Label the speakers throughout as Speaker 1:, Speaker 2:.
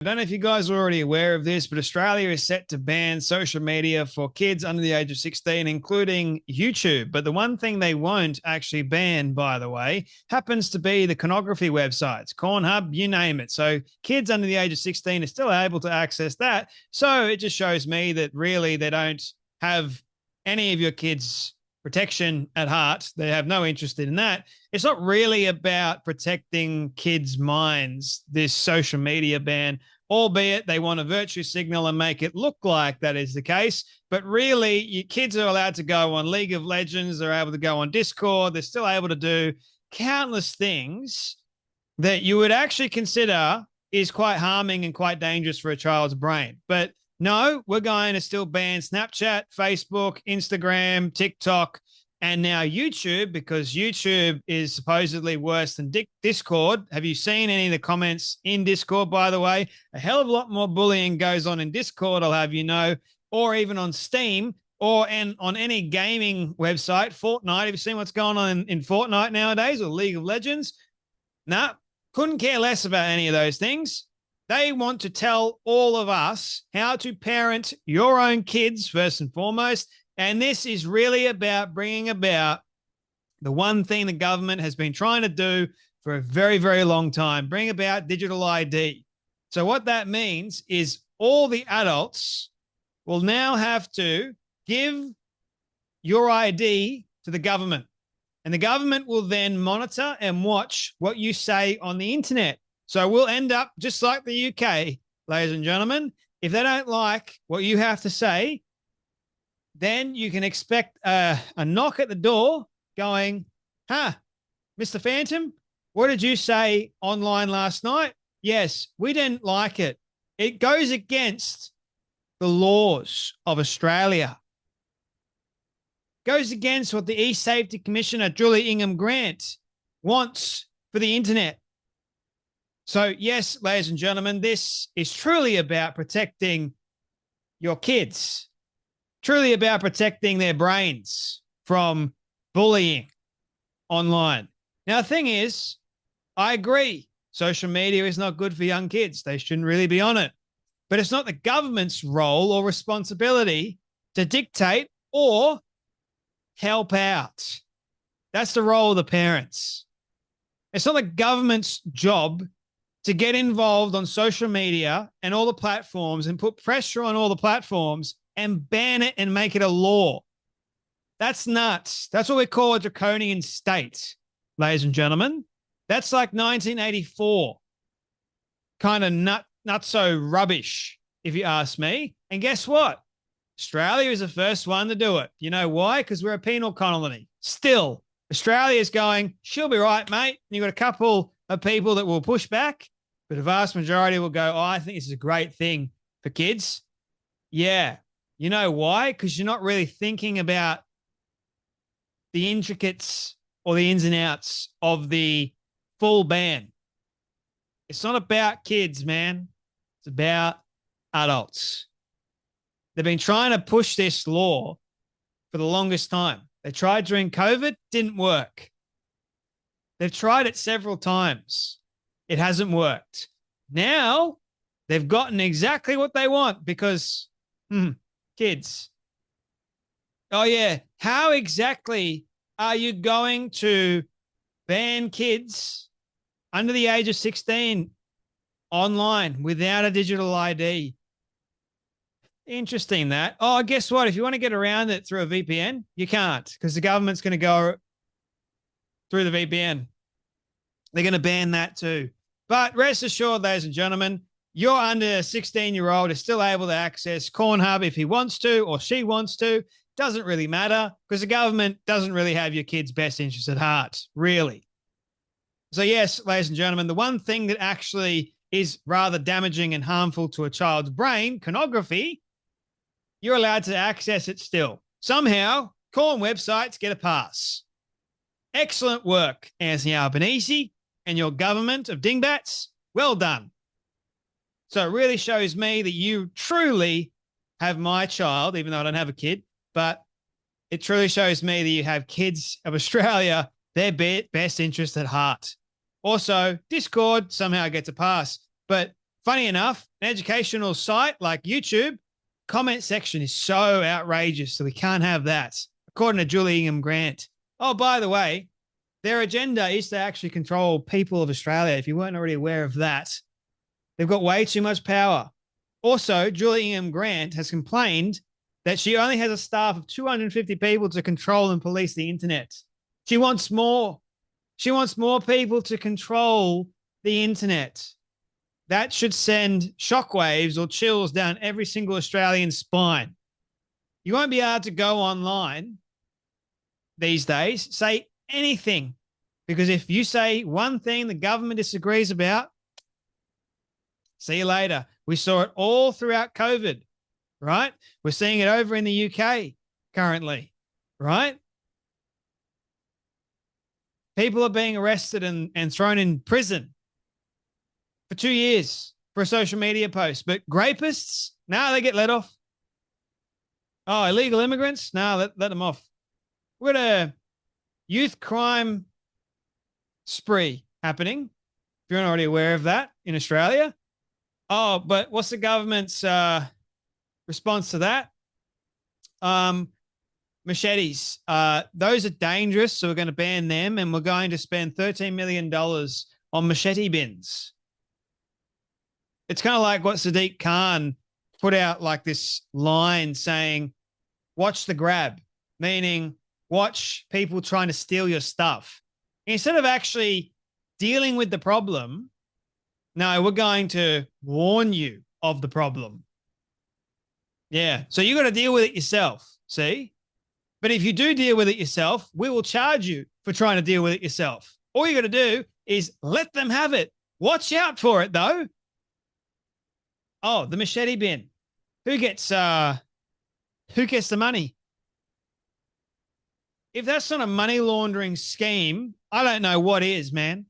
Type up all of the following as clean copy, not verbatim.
Speaker 1: I don't know if you guys are already aware of this, but Australia is set to ban social media for kids under the age of 16, including YouTube. But the one thing they won't actually ban, by the way, happens to be the pornography websites, Pornhub, you name it. So kids under the age of 16 are still able to access that. So it just shows me that really they don't have any of your kids' protection at heart. They have no interest in that. It's not really about protecting kids' minds, this social media ban, albeit they want a virtue signal and make it look like that is the case. But really, your kids are allowed to go on League of Legends. They're able to go on Discord. They're still able to do countless things that you would actually consider is quite harming and quite dangerous for a child's brain. But no, we're going to still ban Snapchat, Facebook, Instagram, TikTok, and now YouTube, because YouTube is supposedly worse than Discord. Have you seen any of the comments in Discord, by the way? A hell of a lot more bullying goes on in Discord, I'll have you know, or even on Steam, or on any gaming website. Fortnite, have you seen what's going on in Fortnite nowadays, or League of Legends? Nah, couldn't care less about any of those things. They want to tell all of us how to parent your own kids, first and foremost. And this is really about bringing about the one thing the government has been trying to do for a very, very long time, bring about digital ID. So what that means is all the adults will now have to give your ID to the government. And the government will then monitor and watch what you say on the internet. So we'll end up just like the UK, ladies and gentlemen. If they don't like what you have to say, then you can expect a knock at the door going, Mr. Phantom, what did you say online last night? Yes, we didn't like it. It goes against the laws of Australia. Goes against what the E-Safety Commissioner, Julie Ingham Grant, wants for the internet. So, yes, ladies and gentlemen, this is truly about protecting your kids, truly about protecting their brains from bullying online. Now, the thing is, I agree, social media is not good for young kids. They shouldn't really be on it. But it's not the government's role or responsibility to dictate or help out. That's the role of the parents. It's not the government's job to get involved on social media and all the platforms and put pressure on all the platforms and ban it and make it a law. That's nuts. That's what we call a draconian state, ladies and gentlemen. That's like 1984. Kind of not so rubbish, if you ask me. And guess what? Australia is the first one to do it. You know why? Because we're a penal colony. Still, Australia is going, she'll be right, mate. And you've got a couple of people that will push back, but the vast majority will go, I think this is a great thing for kids. Yeah. You know why? Because you're not really thinking about the intricates or the ins and outs of the full ban. It's not about kids, man. It's about adults. They've been trying to push this law for the longest time. They tried during COVID, didn't work. They've tried it several times. It hasn't worked. Now they've gotten exactly what they want because kids. Oh, yeah. How exactly are you going to ban kids under the age of 16 online without a digital ID? Interesting that. Oh, guess what? If you want to get around it through a VPN, you can't because the government's going to go through the VPN. They're going to ban that too. But rest assured, ladies and gentlemen, your under 16-year-old is still able to access Pornhub if he wants to or she wants to. Doesn't really matter because the government doesn't really have your kid's best interest at heart, really. So yes, ladies and gentlemen, the one thing that actually is rather damaging and harmful to a child's brain, pornography, you're allowed to access it still. Somehow, porn websites get a pass. Excellent work, Anthony Albanese and your government of dingbats. Well done. So it really shows me that you truly have my child, even though I don't have a kid, but it truly shows me that you have kids of Australia, their best interest at heart. Also, Discord somehow gets a pass, but Funny enough, an educational site like YouTube, comment section is so outrageous, so we can't have that, according to Julie Ingham Grant. Oh, by the way, their agenda is to actually control people of Australia, if you weren't already aware of that. They've got way too much power. Also, Julie Ingham Grant has complained that she only has a staff of 250 people to control and police the internet. She wants more. She wants more people to control the internet. That should send shockwaves or chills down every single Australian spine. You won't be able to go online these days, say anything, because if you say one thing the government disagrees about, see you later. We saw it all throughout COVID, right? We're seeing it over in the UK currently, right? People are being arrested and thrown in prison for 2 years for a social media post. But rapists, no, they get let off. Oh, illegal immigrants, no, let them off. We've got a youth crime spree happening, if you're not already aware of that, in Australia. Oh, but what's the government's response to that? Machetes. Those are dangerous, so we're going to ban them, and we're going to spend $13 million on machete bins. It's kind of like what Sadiq Khan put out, like this line saying, watch the grab, meaning watch people trying to steal your stuff. Instead of actually dealing with the problem, no, we're going to warn you of the problem. Yeah, so you got to deal with it yourself, see? But if you do deal with it yourself, we will charge you for trying to deal with it yourself. All you got to do is let them have it. Watch out for it, though. Oh, the machete bin. Who gets the money? If that's not a money laundering scheme, I don't know what is, man.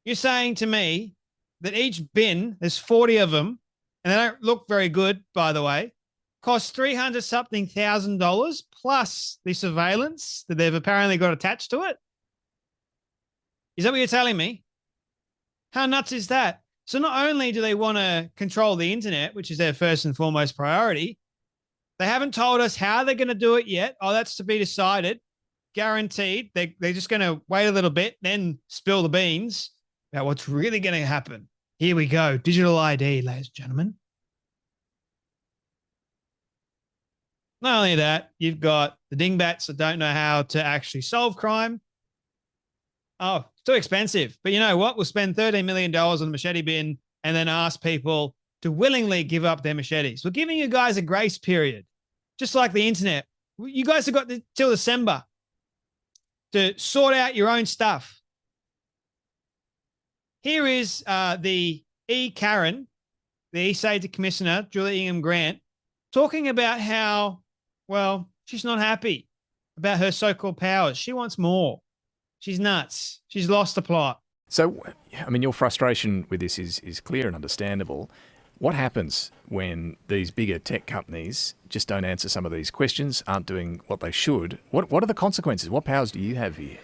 Speaker 1: You're saying to me that each bin, there's 40 of them, and they don't look very good, by the way, costs $300-something thousand plus the surveillance that they've apparently got attached to it? Is that what you're telling me? How nuts is that? So not only do they want to control the internet, which is their first and foremost priority, they haven't told us how they're going to do it yet. Oh, that's to be decided. Guaranteed. They're just going to wait a little bit, then spill the beans about what's really going to happen. Here we go. Digital ID, ladies and gentlemen. Not only that, you've got the dingbats that don't know how to actually solve crime. Oh, it's too expensive. But you know what? We'll spend $13 million on the machete bin and then ask people to willingly give up their machetes. We're giving you guys a grace period, just like the internet. You guys have got till December to sort out your own stuff. Here is the Karen, the East Safety Commissioner, Julie Ingham Grant, talking about how, well, she's not happy about her so-called powers. She wants more. She's nuts. She's lost the plot.
Speaker 2: So, I mean, your frustration with this is clear and understandable. What happens when these bigger tech companies just don't answer some of these questions, aren't doing what they should? What are the consequences? What powers do you have here?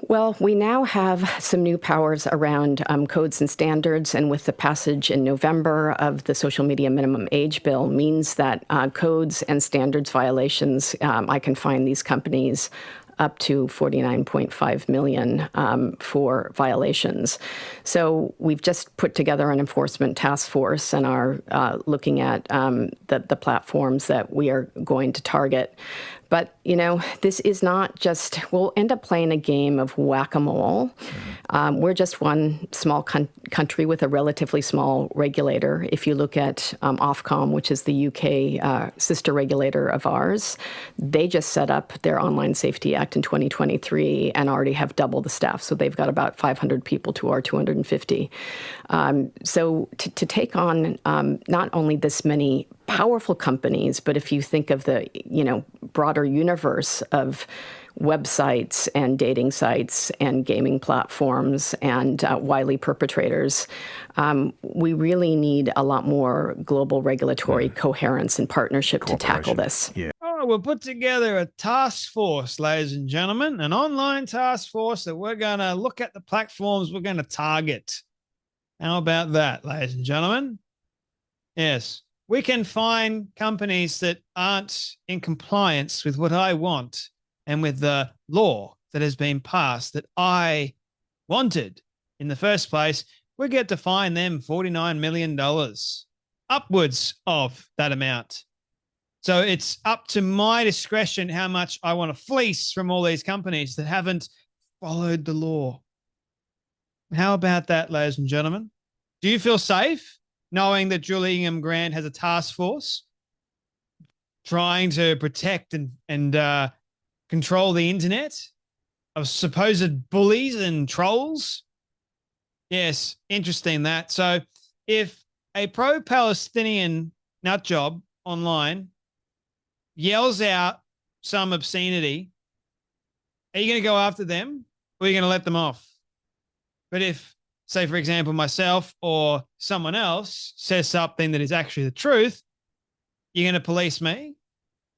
Speaker 3: Well, we now have some new powers around codes and standards, and with the passage in November of the Social Media Minimum Age Bill means that codes and standards violations, I can fine these companies up to $49.5 million for violations. So we've just put together an enforcement task force and are looking at the platforms that we are going to target. But, you know, this is not just, we'll end up playing a game of whack-a-mole. We're just one small country with a relatively small regulator. If you look at Ofcom, which is the UK sister regulator of ours, they just set up their Online Safety Act in 2023 and already have double the staff. So they've got about 500 people to our 250. So to take on not only this many powerful companies, but if you think of the, you know, broader universe of websites and dating sites and gaming platforms and wily perpetrators, we really need a lot more global regulatory coherence and partnership to tackle this.
Speaker 2: Yeah.
Speaker 1: Oh, we'll put together a task force, ladies and gentlemen, an online task force that we're going to look at the platforms we're going to target. How about that, ladies and gentlemen? Yes, we can find companies that aren't in compliance with what I want and with the law that has been passed that I wanted in the first place. We get to fine them $49 million, upwards of that amount. So it's up to my discretion how much I want to fleece from all these companies that haven't followed the law. How about that, ladies and gentlemen? Do you feel safe knowing that Julian Grant has a task force trying to protect and control the internet of supposed bullies and trolls? Yes, interesting that. So if a pro-Palestinian nutjob online yells out some obscenity, are you going to go after them or are you going to let them off? But if, say, for example, myself or someone else says something that is actually the truth, you're going to police me?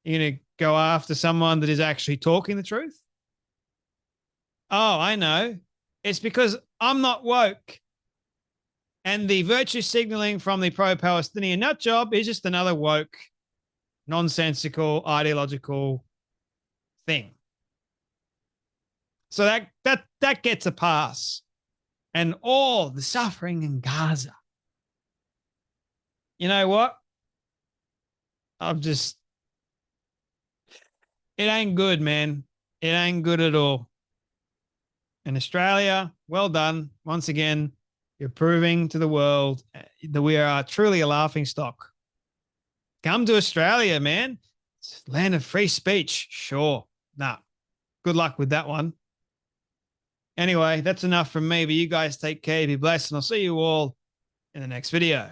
Speaker 1: You're going to go after someone that is actually talking the truth? Oh, I know. It's because I'm not woke. And the virtue signaling from the pro-Palestinian nutjob is just another woke, nonsensical, ideological thing. So that gets a pass. And all the suffering in Gaza. You know what? It ain't good, man. It ain't good at all. And Australia, well done. Once again, you're proving to the world that we are truly a laughing stock. Come to Australia, man. It's land of free speech. Sure. Nah. Good luck with that one. Anyway, that's enough from me, but you guys take care, be blessed, and I'll see you all in the next video.